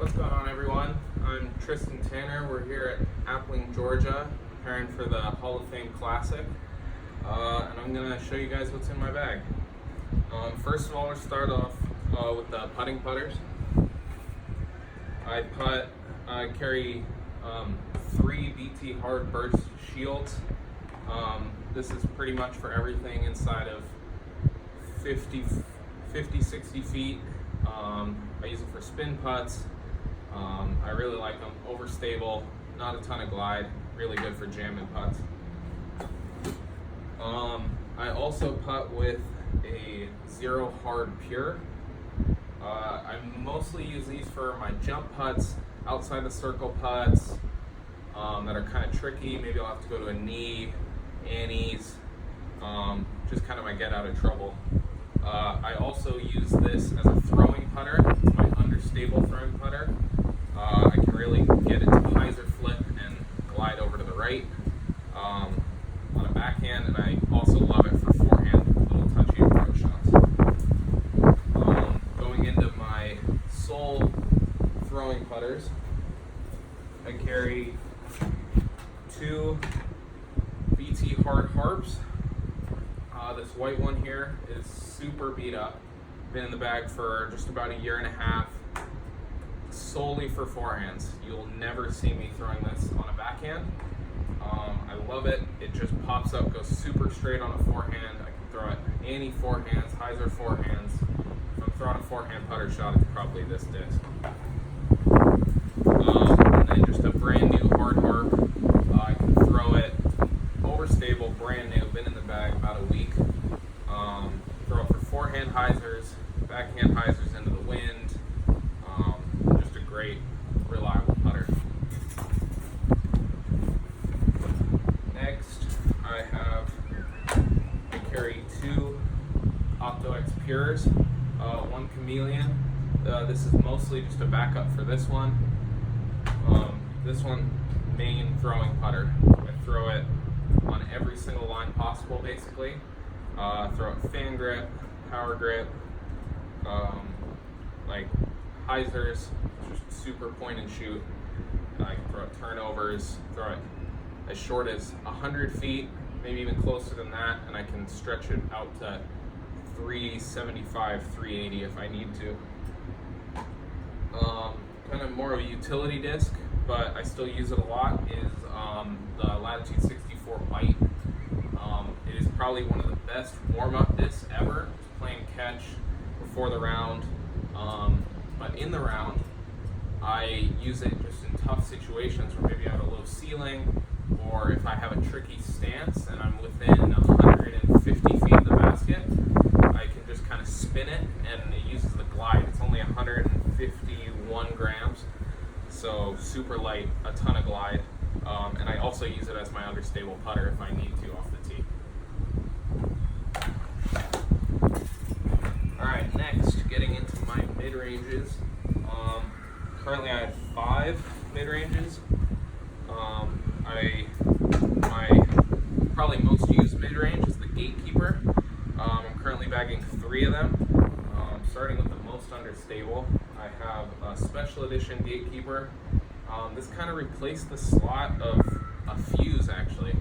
What's going on, everyone? I'm Tristan Tanner. We're here at Appling, Georgia, preparing for the Hall of Fame Classic, and I'm going to show you guys what's in my bag. First of all, we'll start off with the putting putters. I carry 3 BT Hard Burst shields. This is pretty much for everything inside of 50, 60 feet. I use it for spin putts. I really like them. Overstable, not a ton of glide, really good for jamming putts. I also putt with a Zero Hard Pure. I mostly use these for my jump putts, outside the circle putts that are kind of tricky. Maybe I'll have to go to a knee, annies, just kind of my get out of trouble. I also use this as a throwing putter. It's my understable throwing putter. I can really get it to hyzer flip and glide over to the right on a backhand, and I also love it for forehand, little touchy approach shots. Going into my sole throwing putters, I carry 2 BT Hard Harps. This white one here is super beat up. Been in the bag for just about a year and a half, solely for forehands. You'll never see me throwing this on a backhand. I love it. It just pops up, goes super straight on a forehand. I can throw it any forehands, hyzer forehands. If I'm throwing a forehand putter shot, it's probably this disc. And then just a brand new hard harp. I can throw it overstable, brand new, been in the bag about a week. Throw it for forehand hyzers, backhand hyzers into the wind. Just a great, reliable putter. Next, I carry 2 Opto-X Pures, 1 Chameleon. This is mostly just a backup for this one. This one, main throwing putter. I throw it on every single line possible, basically. Throw it fan grip, power grip, like hyzers, just super point and shoot. I can throw it turnovers, throw it as short as 100 feet, maybe even closer than that, and I can stretch it out to 375, 380 if I need to. Kind of more of a utility disc, but I still use it a lot, is the Latitude 64 BITE. It is probably one of the best warm-up discs ever, just playing catch before the round. But in the round, I use it just in tough situations where maybe I have a low ceiling, or if I have a tricky stance and I'm within 150 feet of the basket, I can just kind of spin it, and it uses the glide. It's only 151 grams, so super light, a ton of glide. And I also use it as my understable putter if I need to off the tee. Alright, next, getting into my mid-ranges. Currently I have 5 mid-ranges. My probably most used mid-range is the Gatekeeper. I'm currently bagging 3 of them. Starting with the most understable, I have a special edition Gatekeeper. This kind of replaced the slot of a fuse, actually.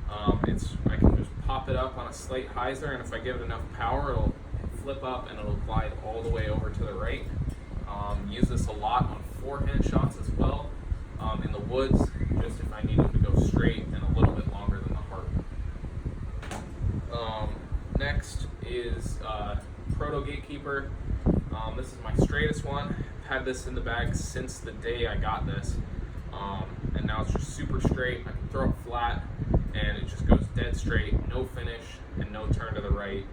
I can just pop it up on a slight hyzer, and if I give it enough power, it'll flip up and it'll glide all the way over to the right. Use this a lot on forehand shots as well. In the woods, just if I need them to go straight and a little bit longer than the harp. Next is Proto Gatekeeper. This is my straightest one. I've had this in the bag since the day I got this. And now it's just super straight. I can throw it flat and it just goes dead straight, no finish and no turn to the right.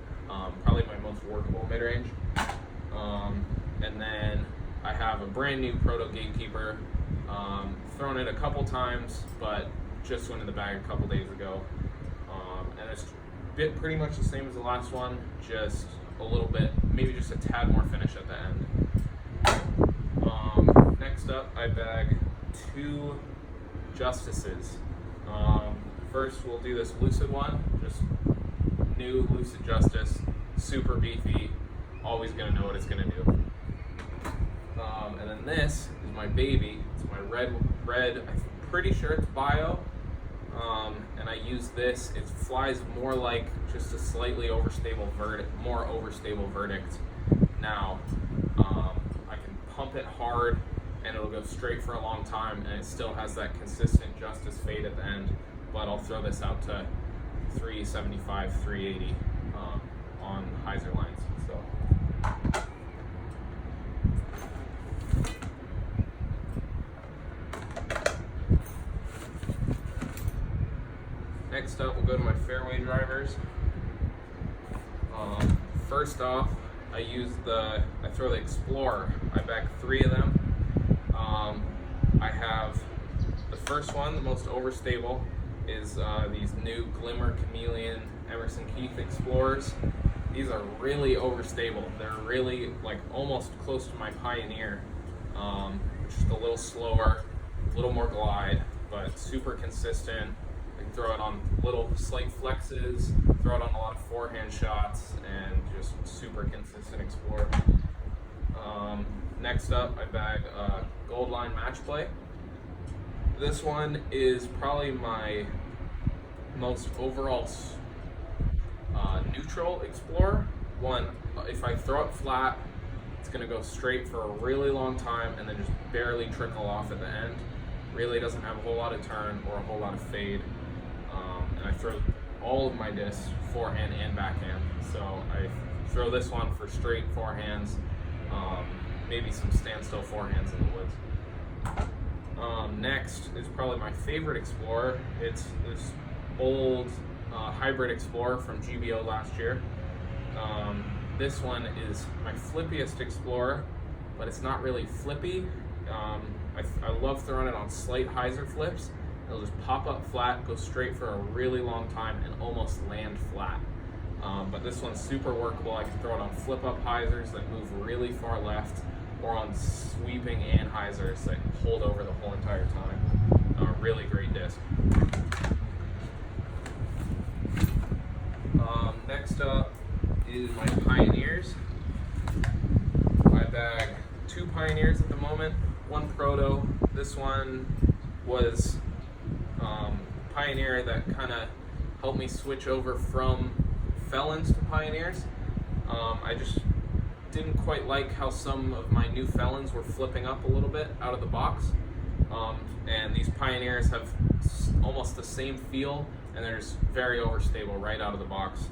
Probably my most workable mid-range. And then I have a brand new Proto Gatekeeper. Thrown it a couple times, but just went in the bag a couple days ago. And it's pretty much the same as the last one, just a little bit, maybe just a tad more finish at the end. Next up, I bag 2 Justices. First, we'll do this Lucid one, just new Lucid Justice, super beefy, always gonna know what it's gonna do. And then this is my baby. It's my red, I'm pretty sure it's Bio. And I use this. It flies more like just a slightly overstable verdict, more overstable verdict now. I can pump it hard and it'll go straight for a long time, and it still has that consistent Justice fade at the end, but I'll throw this out to 375, 380 on hyzer lines. So. Next up, we'll go to my Fairway Drivers. First off, I throw the Explorer. I bag 3 of them. I have the first one, the most overstable, is these new Glimmer, Chameleon, Emerson Keith Explorers. These are really overstable. They're really like almost close to my Pioneer, just a little slower, a little more glide, but super consistent. I can throw it on little slight flexes, throw it on a lot of forehand shots, and just super consistent Explorer. Next up, I bag Goldline Match Play. This one is probably my most overall neutral Explorer. One, if I throw it flat, it's going to go straight for a really long time and then just barely trickle off at the end. Really doesn't have a whole lot of turn or a whole lot of fade. And I throw all of my discs forehand and backhand. So I throw this one for straight forehands, maybe some standstill forehands in the woods. Next is probably my favorite Explorer. It's this old hybrid Explorer from GBO last year. This one is my flippiest Explorer, but it's not really flippy. I love throwing it on slight hyzer flips. It'll just pop up flat, go straight for a really long time, and almost land flat. But this one's super workable. I can throw it on flip-up hyzers that move really far left, or on sweeping and hyzers that hold over the whole entire time. Really great disc. Next up is my Pioneers. I bag 2 Pioneers at the moment, 1 Proto. This one was Pioneer that kind of helped me switch over from Felons to Pioneers. I just didn't quite like how some of my new Felons were flipping up a little bit out of the box. And these Pioneers have almost the same feel, and they're just very overstable right out of the box.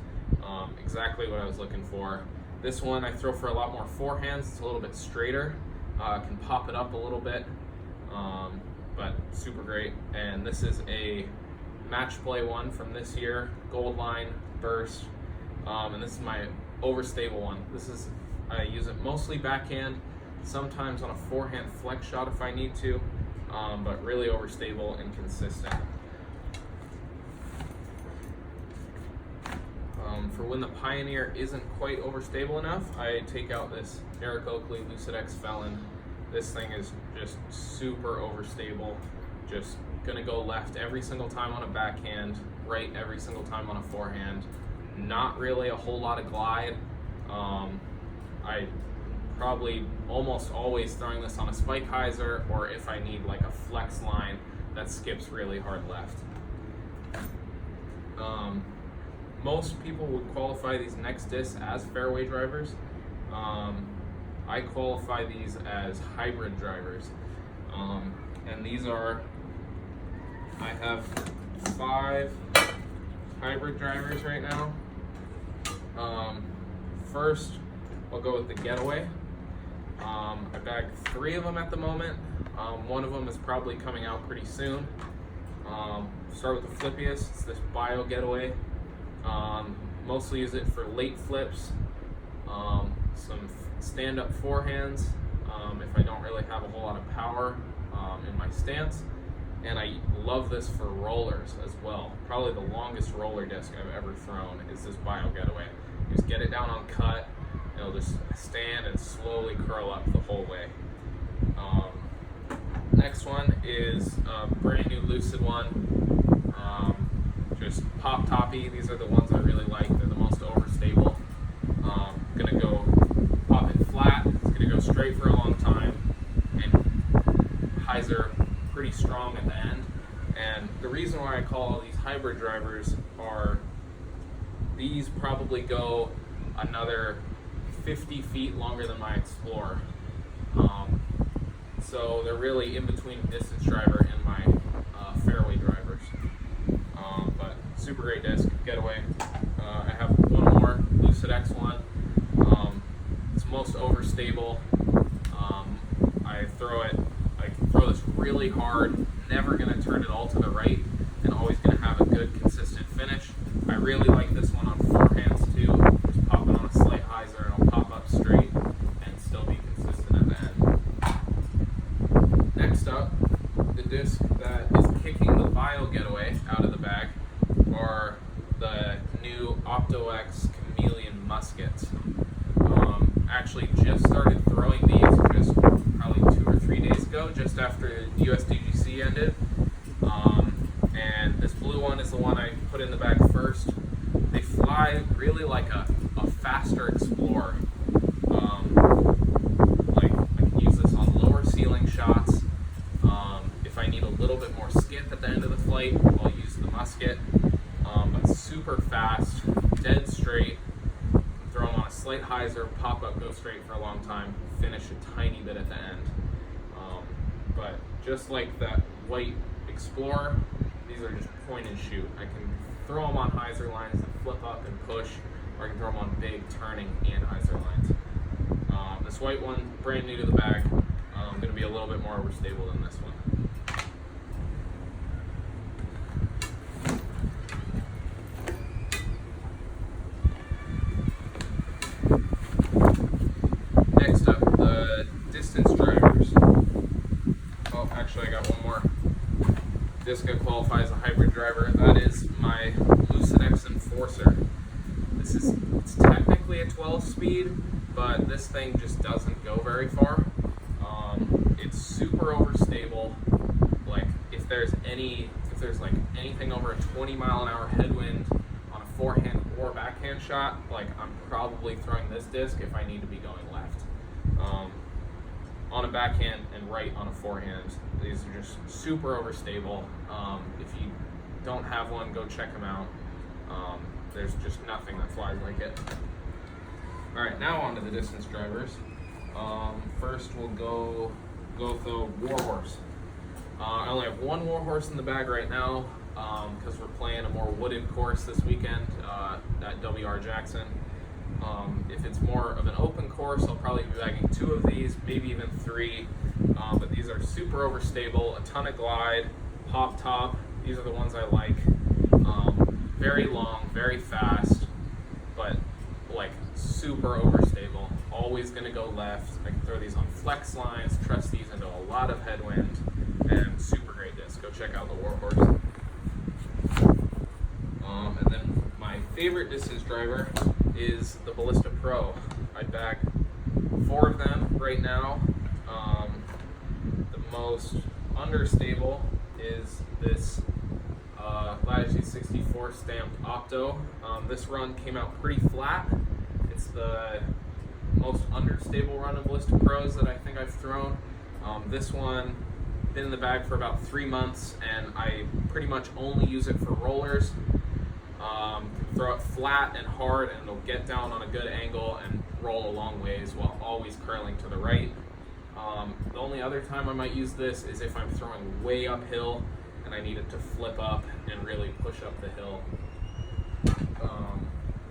Exactly what I was looking for. This one I throw for a lot more forehands. It's a little bit straighter. Can pop it up a little bit, but super great. And this is a match play one from this year, Goldline Burst, and this is my overstable one. I use it mostly backhand, sometimes on a forehand flex shot if I need to, but really overstable and consistent. For when the Pioneer isn't quite overstable enough, I take out this Eric Oakley Lucid-X Felon. This thing is just super overstable, just gonna go left every single time on a backhand, right every single time on a forehand. Not really a whole lot of glide. I probably almost always throwing this on a spike hyzer, or if I need like a flex line that skips really hard left. Most people would qualify these next discs as fairway drivers. I qualify these as hybrid drivers. And these are, I have 5 hybrid drivers right now. First, I'll go with the Getaway. I bagged 3 of them at the moment. One of them is probably coming out pretty soon. Start with the flippiest, it's this Bio Getaway. Mostly use it for late flips, some stand-up forehands, if I don't really have a whole lot of power in my stance. And I love this for rollers as well. Probably the longest roller disc I've ever thrown is this Bio Getaway. You just get it down on cut, and it'll just stand and slowly curl up the whole way. Next one is a brand new Lucid one. Just pop toppy. These are the ones I really like. They're the most overstable. Gonna go pop it flat. It's gonna go straight for a long time and hyzer pretty strong at the end. And the reason why I call all these hybrid drivers are these probably go another 50 feet longer than my Explorer. So they're really in between distance driver and my Fairway Drivers. But super great disc, getaway. I have one more Lucid-X one. It's most overstable. I can throw this really hard, never gonna turn it all to the right, and always gonna have a good consistent finish. I really like this one on forehands too. Just pop it on a slight hyzer and it'll pop up straight and still be consistent at the end. Next up, the disc that is kicking the Bio getaway out of the bag are the new Opto-X Chameleon Muskets. Actually just started throwing these just probably 2 or 3 days ago, just after USDGC ended. And this blue one is the one I put in the bag first. They fly really like a faster Explorer. Like I can use this on lower ceiling shots. If I need a little bit more skip at the end of the flight, I'll use the Musket. But super fast, dead straight. Throw them on a slight hyzer, pop up, go straight for a long time, finish a tiny bit at the end. But just like that white Explorer, these are just point and shoot. I can throw them on hyzer lines and flip up and push, or I can throw them on big turning and hyzer lines. This white one, brand new to the bag, going to be a little bit more overstable than this one. Next up, the distance drivers. Oh, actually I got one more disc that qualifies as a hybrid driver. That is my Lucid-X Enforcer. It's technically a 12 speed, but this thing just doesn't go very far. It's super overstable. Like if there's like anything over a 20-mile-an-hour headwind on a forehand or backhand shot, like I'm probably throwing this disc if I need to be going left. On a backhand and right on a forehand, these are just super overstable. If you don't have one, go check them out. There's just nothing that flies like it. All right, now on to the distance drivers. First we'll go with the Warhorse. I only have one Warhorse in the bag right now because we're playing a more wooded course this weekend at WR Jackson. If it's more of an open course, I'll probably be bagging 2 of these, maybe even 3. But these are super overstable, a ton of glide, pop top. These are the ones I like. Very long, very fast, but like super overstable. Always gonna go left. I can throw these on flex lines, trust these into a lot of headwind, and super great disc. Go check out the Warhorse. And then my favorite distance driver is the Ballista Pro. I bag 4 of them right now. The most understable is this Latitude 64 stamped Opto. This run came out pretty flat. It's the most understable run of Ballista Pros that I think I've thrown. This one, been in the bag for about 3 months, and I pretty much only use it for rollers. Throw it flat and hard, and it'll get down on a good angle and roll a long ways while always curling to the right. The only other time I might use this is if I'm throwing way uphill and I need it to flip up and really push up the hill.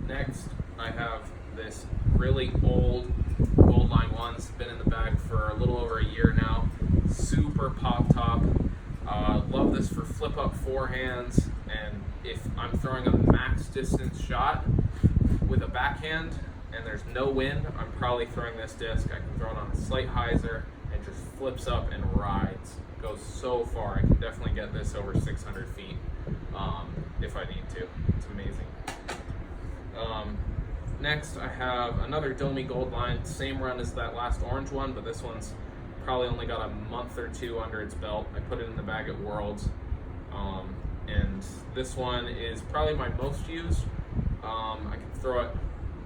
Next, I have this really old Goldline one. It's been in the bag for a little over a year now. Super pop top. Love this for flip up forehands, and if I'm throwing a max distance shot with a backhand and there's no wind, I'm probably throwing this disc. I can throw it on a slight hyzer and just flips up and rides. Goes so far. I can definitely get this over 600 feet if I need to. It's amazing. Next, I have another Domi Goldline, same run as that last orange one, but this one's probably only got a month or 2 under its belt. I put it in the bag at Worlds, and this one is probably my most used. I can throw it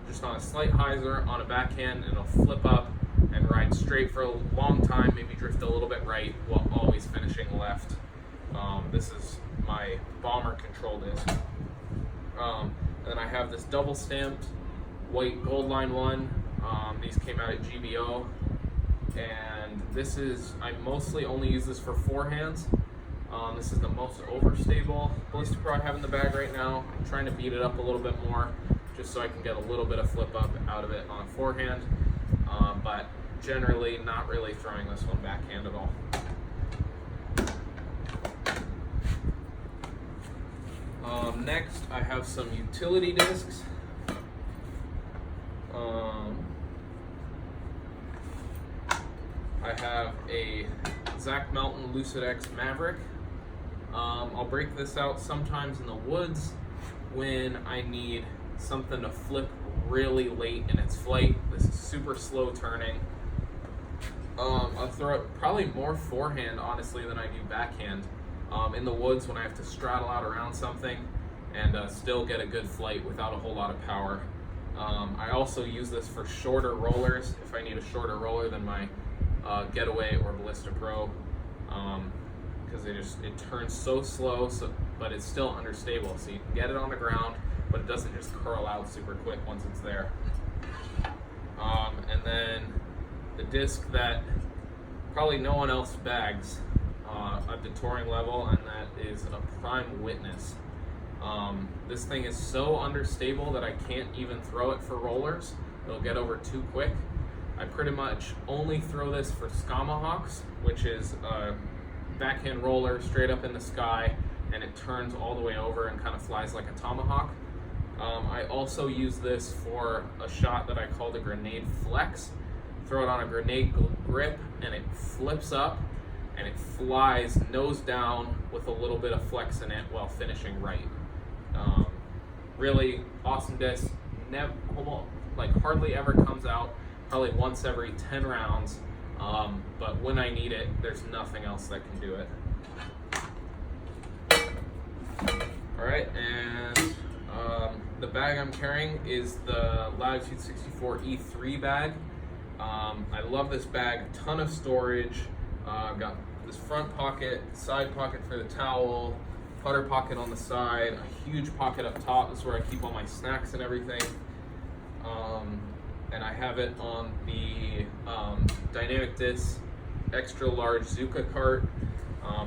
just on a slight hyzer on a backhand, and it'll flip up and ride straight for a long time, maybe drift a little bit right while always finishing left. This is my bomber control disc. And then I have this double stamped white Goldline one. These came out at GBO, and this is, I mostly only use this for forehands. This is the most overstable Ballistic Pro I have in the bag right now. I'm trying to beat it up a little bit more just so I can get a little bit of flip up out of it on forehand, but generally not really throwing this one backhand at all. Next, I have some utility discs. I have a Zach Melton Lucid-X Maverick. I'll break this out sometimes in the woods when I need something to flip really late in its flight. This is super slow turning. I'll throw it probably more forehand, honestly, than I do backhand. In the woods when I have to straddle out around something and still get a good flight without a whole lot of power. I also use this for shorter rollers if I need a shorter roller than my Getaway or Ballista Pro, because it turns so slow, but it's still understable, so you can get it on the ground, but it doesn't just curl out super quick once it's there. And then the disc that probably no one else bags at the touring level, and that is a Prime Witness. This thing is so understable that I can't even throw it for rollers. It'll get over too quick. I pretty much only throw this for Skamahawks, which is a backhand roller straight up in the sky, and it turns all the way over and kind of flies like a tomahawk. I also use this for a shot that I call the grenade flex. Throw it on a grenade grip, and it flips up, and it flies nose down with a little bit of flex in it while finishing right. Really awesome disc. Hardly ever comes out. Probably once every 10 rounds, but when I need it, there's nothing else that can do it. Alright, and the bag I'm carrying is the Latitude 64 E3 bag. I love this bag, a ton of storage. Got this front pocket, side pocket for the towel, putter pocket on the side, a huge pocket up top. This is where I keep all my snacks and everything. And I have it on the Dynamic Disc extra large Zuka cart.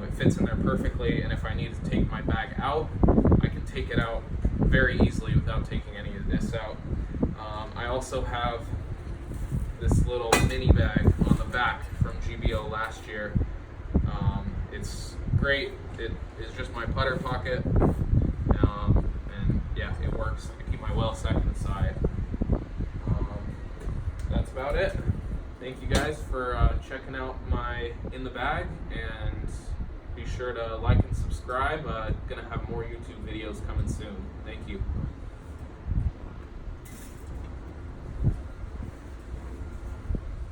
It fits in there perfectly, and if I need to take my bag out, I can take it out very easily without taking any of this out. I also have this little mini bag on the back from GBO last year. It's great. It is just my putter pocket, and yeah, it works. I keep my well sack inside. That's about it. Thank you guys for checking out my in the bag, and be sure to like and subscribe. Gonna have more YouTube videos coming soon. Thank you.